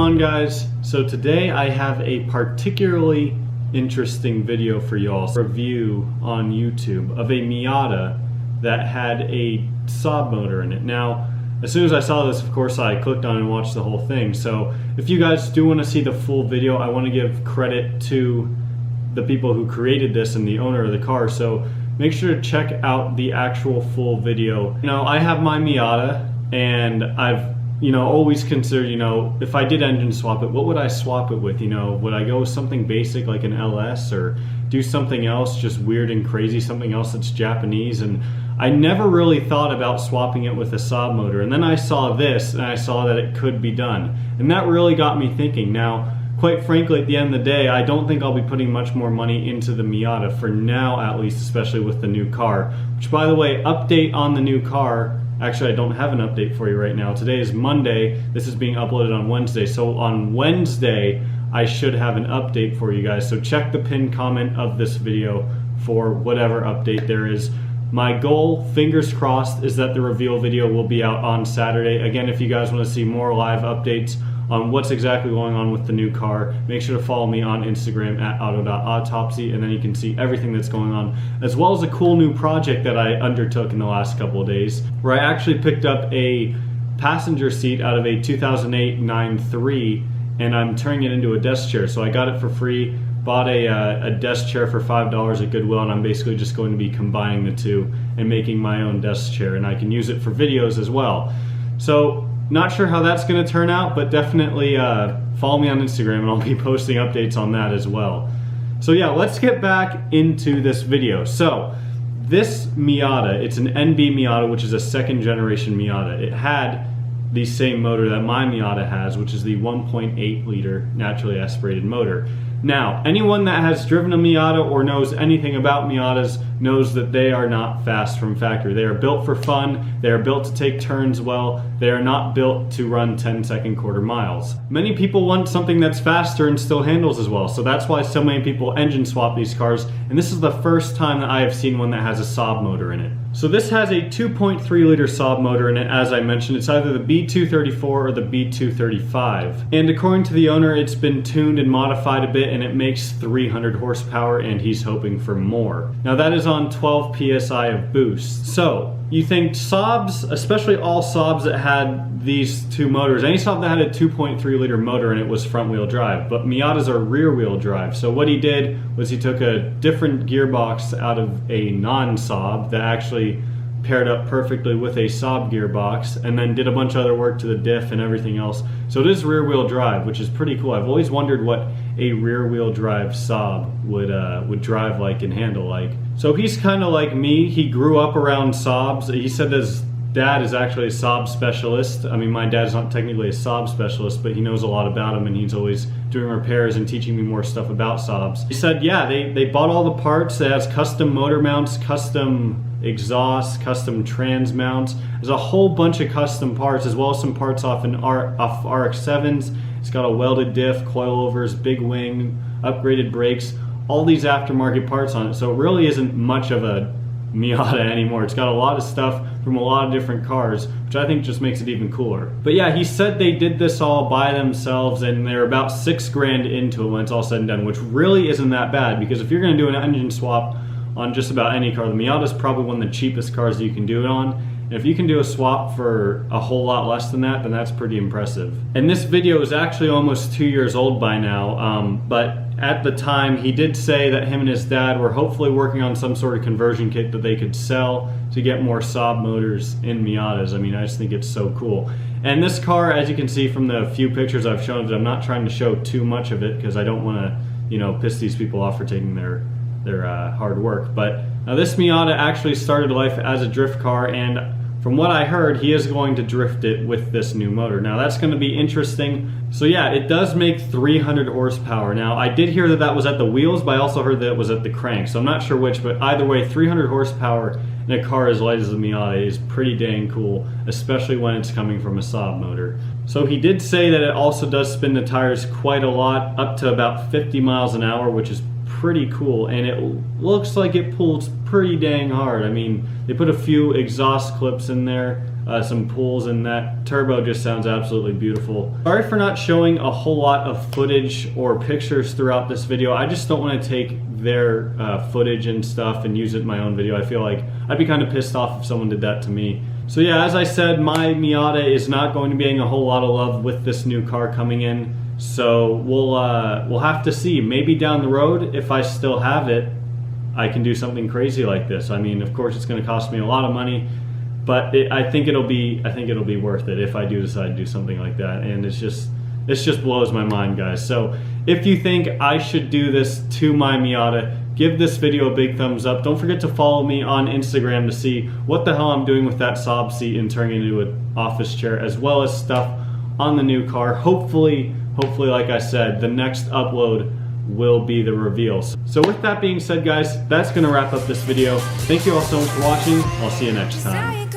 on, guys? So today I have a particularly interesting video for y'all. Review on YouTube of a Miata that had a Saab motor in it. Now, as soon as I saw this, of course, I clicked on it and watched the whole thing. So if you guys do want to see the full video, I want to give credit to the people who created this and the owner of the car. So make sure to check out the actual full video. You know, I have my Miata, and I've always considered, if I did engine swap it, what would I swap it with? Would I go with something basic like an LS, or do something else just weird and crazy, something else that's Japanese? And I never really thought about swapping it with a Saab motor. And then I saw this and I saw that it could be done. And that really got me thinking. Now, quite frankly, at the end of the day, I don't think I'll be putting much more money into the Miata for now, at least, especially with the new car. Which, by the way, update on the new car. Actually, I don't have an update for you right now. Today is Monday. This is being uploaded on Wednesday. So on Wednesday, I should have an update for you guys. So check the pinned comment of this video for whatever update there is. My goal, fingers crossed, is that the reveal video will be out on Saturday. Again, if you guys want to see more live updates on what's exactly going on with the new car, make sure to follow me on Instagram at auto.autopsy, and then you can see everything that's going on, as well as a cool new project that I undertook in the last couple of days, where I actually picked up a passenger seat out of a 2008 9.3, and I'm turning it into a desk chair. So I got it for free, bought a desk chair for $5 at Goodwill, and I'm basically just going to be combining the two and making my own desk chair, and I can use it for videos as well. So not sure how that's going to turn out, but definitely follow me on Instagram and I'll be posting updates on that as well. So yeah, let's get back into this video. So this Miata, it's an NB Miata, which is a second generation Miata. It had the same motor that my Miata has, which is the 1.8 liter naturally aspirated motor. Now, anyone that has driven a Miata or knows anything about Miatas knows that they are not fast from factory. They are built for fun, they are built to take turns well, they are not built to run 10-second quarter miles. Many people want something that's faster and still handles as well, so that's why so many people engine swap these cars, and this is the first time that I have seen one that has a Saab motor in it. So this has a 2.3 liter Saab motor in it. As I mentioned, it's either the B234 or the B235. And according to the owner, it's been tuned and modified a bit, and it makes 300 horsepower, and he's hoping for more. Now that is on 12 PSI of boost. So you think Saabs, especially all Saabs that had these two motors, any Saab that had a 2.3 liter motor in it was front wheel drive, but Miatas are rear wheel drive. So what he did was he took a different gearbox out of a non-Saab that actually paired up perfectly with a Saab gearbox, and then did a bunch of other work to the diff and everything else. So it is rear wheel drive, which is pretty cool. I've always wondered what a rear wheel drive Saab would drive like and handle like. So he's kind of like me. He grew up around Saabs. He said his dad is actually a Saab specialist. I mean, my dad's not technically a Saab specialist, but he knows a lot about them, and he's always doing repairs and teaching me more stuff about Saabs. He said, yeah, they bought all the parts. It has custom motor mounts, custom exhaust, custom trans mounts. There's a whole bunch of custom parts, as well as some parts off RX-7s. It's got a welded diff, coilovers, big wing, upgraded brakes, all these aftermarket parts on it. So it really isn't much of a Miata anymore. It's got a lot of stuff from a lot of different cars, which I think just makes it even cooler. But yeah, he said they did this all by themselves, and they're about $6 grand into it when it's all said and done, which really isn't that bad, because if you're going to do an engine swap on just about any car, the Miata is probably one of the cheapest cars that you can do it on. And if you can do a swap for a whole lot less than that, then that's pretty impressive. And this video is actually almost 2 years old by now, but at the time he did say that him and his dad were hopefully working on some sort of conversion kit that they could sell to get more Saab motors in Miatas. I mean, I just think it's so cool. And this car, as you can see from the few pictures I've shown, I'm not trying to show too much of it because I don't want to, piss these people off for taking their hard work. But now this Miata actually started life as a drift car, and from what I heard, he is going to drift it with this new motor. Now that's going to be interesting. So yeah, it does make 300 horsepower. Now I did hear that that was at the wheels, but I also heard that it was at the crank. So I'm not sure which, but either way, 300 horsepower in a car as light as the Miata is pretty dang cool, especially when it's coming from a Saab motor. So he did say that it also does spin the tires quite a lot, up to about 50 miles an hour, which is pretty cool, and it looks like it pulls pretty dang hard. I mean, they put a few exhaust clips in there, some pulls, and that turbo just sounds absolutely beautiful. Sorry for not showing a whole lot of footage or pictures throughout this video. I just don't want to take their footage and stuff and use it in my own video. I feel like I'd be kind of pissed off if someone did that to me. So yeah, as I said, my Miata is not going to be getting a whole lot of love with this new car coming in. So we'll have to see. Maybe down the road, if I still have it, I can do something crazy like this. I mean, of course, it's going to cost me a lot of money, but I think it'll be worth it if I do decide to do something like that. And it just blows my mind, guys. So if you think I should do this to my Miata, give this video a big thumbs up. Don't forget to follow me on Instagram to see what the hell I'm doing with that Saab seat and turning it into an office chair, as well as stuff on the new car. Hopefully, like I said, the next upload will be the reveal. So with that being said, guys, that's gonna wrap up this video. Thank you all so much for watching. I'll see you next time.